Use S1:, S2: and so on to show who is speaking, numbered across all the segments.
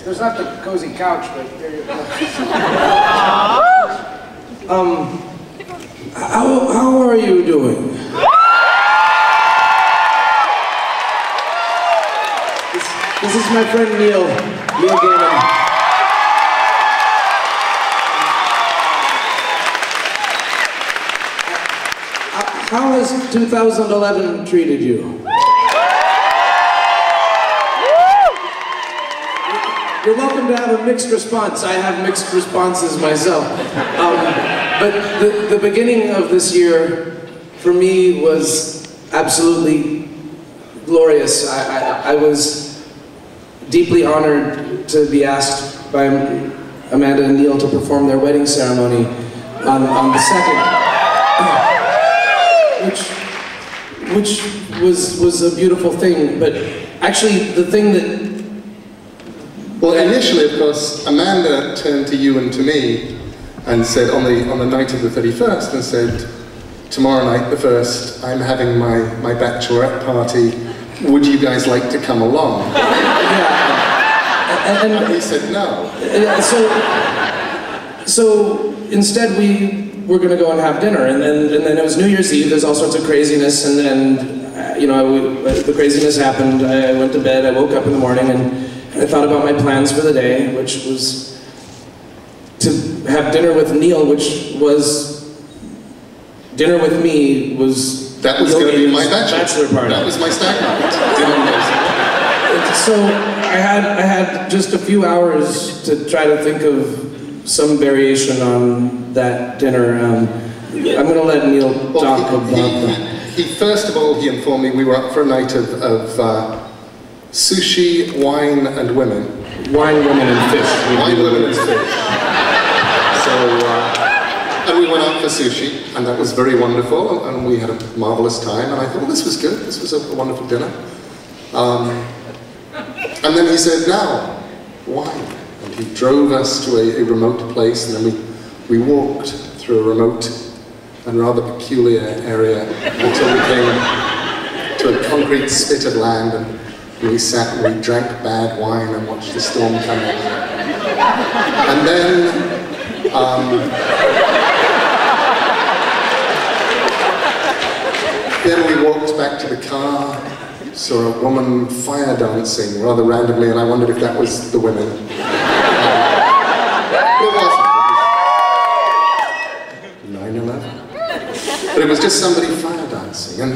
S1: There's not the cozy couch, but there you go.
S2: How are you doing? This is my friend Neil Gaiman. How has 2011 treated you? You're welcome to have a mixed response. I have mixed responses myself. But the beginning of this year, for me, was absolutely glorious. I was deeply honored to be asked by Amanda and Neil to perform their wedding ceremony on the 2nd. Which was a beautiful thing, but actually the thing that...
S3: Well, initially, of course, Amanda turned to you and to me and said, on the night of the 31st, and said, tomorrow night, the 1st, I'm having my bachelorette party, would you guys like to come along?
S2: Yeah.
S3: And he said no.
S2: So instead we were going to go and have dinner, and then it was New Year's Eve. There's all sorts of craziness, and you know, the craziness happened. I went to bed. I woke up in the morning, and I thought about my plans for the day, which was to have dinner with Neil, which was dinner with me.
S3: That was going to be my
S2: bachelor party.
S3: That was my stag night.
S2: So I had just a few hours to try to think of some variation on that dinner. I'm going to let Neil talk about that.
S3: First of all, he informed me we were up for a night of sushi, wine, and women.
S2: Wine, women, and fish.
S3: Wine, women, and fish. And we went out for sushi, and that was very wonderful, and we had a marvelous time, and I thought, well, this was good. This was a wonderful dinner. And then he said, now, wine. And he drove us to a remote place, and then we walked through a remote and rather peculiar area until we came to a concrete spit of land, and we sat and we drank bad wine and watched the storm come in. And then we walked back to the car, saw a woman fire dancing rather randomly, and I wondered if that was the women. It wasn't. 9/11. But it was just somebody fire dancing, and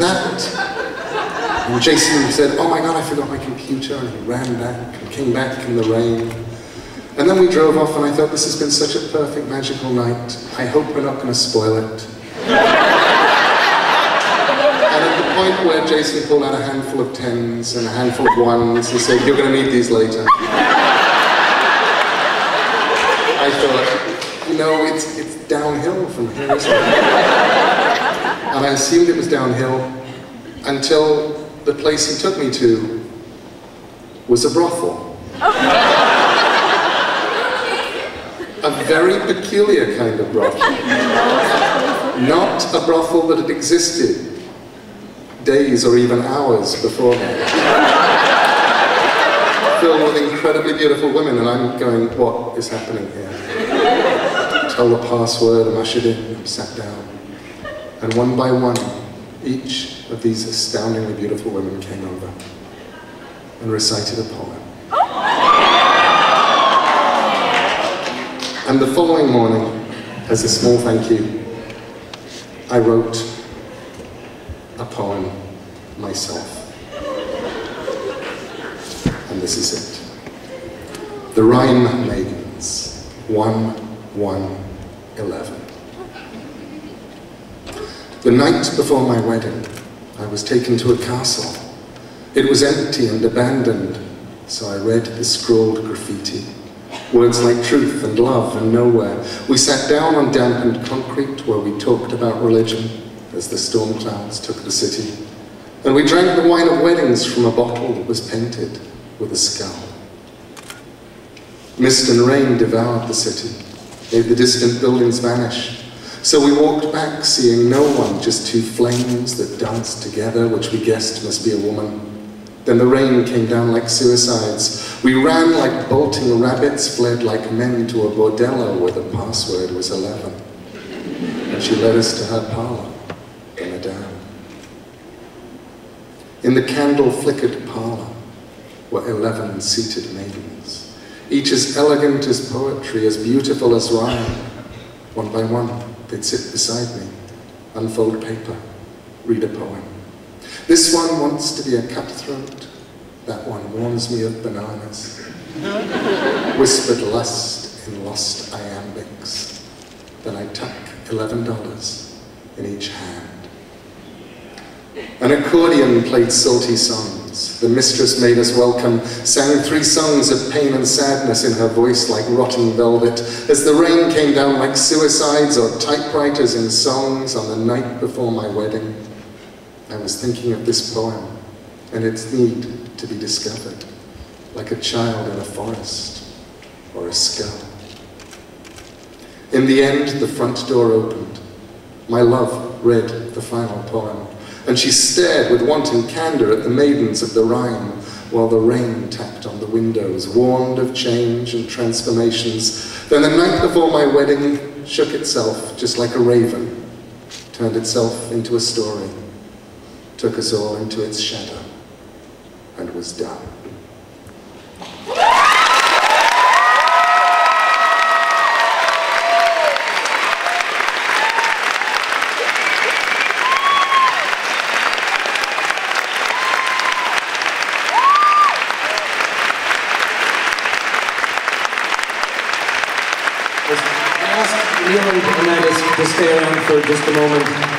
S3: Jason said, oh my God, I forgot my computer, and he ran back and came back in the rain. And then we drove off, and I thought, this has been such a perfect, magical night. I hope we're not going to spoil it. And at the point where Jason pulled out a handful of 10s and a handful of 1s, he said, you're going to need these later. I thought, you know, it's downhill from here, isn't it? And I assumed it was downhill until the place he took me to was a brothel. A very peculiar kind of brothel. Not a brothel that had existed days or even hours before that. Filled with incredibly beautiful women, and I'm going, what is happening here? Tell the password, I'm ushered in, I'm sat down. And one by one, each of these astoundingly beautiful women came over and recited a poem. And the following morning, as a small thank you, I wrote a poem myself. And this is it. The Rhyme Maidens, 1/1/11. The night before my wedding, I was taken to a castle. It was empty and abandoned, so I read the scrawled graffiti. Words like truth and love and nowhere. We sat down on dampened concrete where we talked about religion as the storm clouds took the city. And we drank the wine of weddings from a bottle that was painted with a skull. Mist and rain devoured the city, made the distant buildings vanish. So we walked back, seeing no one, just two flames that danced together, which we guessed must be a woman Then the rain came down like suicides. We ran like bolting rabbits, fled like men to a bordello where the password was 11. And she led us to her parlour, the Madame. In the candle-flickered parlour were 11 seated maidens, each as elegant as poetry, as beautiful as rhyme. One by one, they'd sit beside me, unfold paper, read a poem. This one wants to be a cutthroat, that one warns me of bananas. Whispered lust in lost iambics. Then I tuck $11 in each hand. An accordion played salty songs. The mistress made us welcome, sang 3 songs of pain and sadness in her voice like rotting velvet, as the rain came down like suicides or typewriters in songs on the night before my wedding. I was thinking of this poem and its need to be discovered, like a child in a forest or a skull. In the end, the front door opened. My love read the final poem, and she stared with wanton candor at the maidens of the rhyme, while the rain tapped on the windows, warned of change and transformations. Then the night before my wedding shook itself just like a raven, turned itself into a story, took us all into its shadow, and was done.
S2: I asked Neil and Amanda to stay around for just a moment.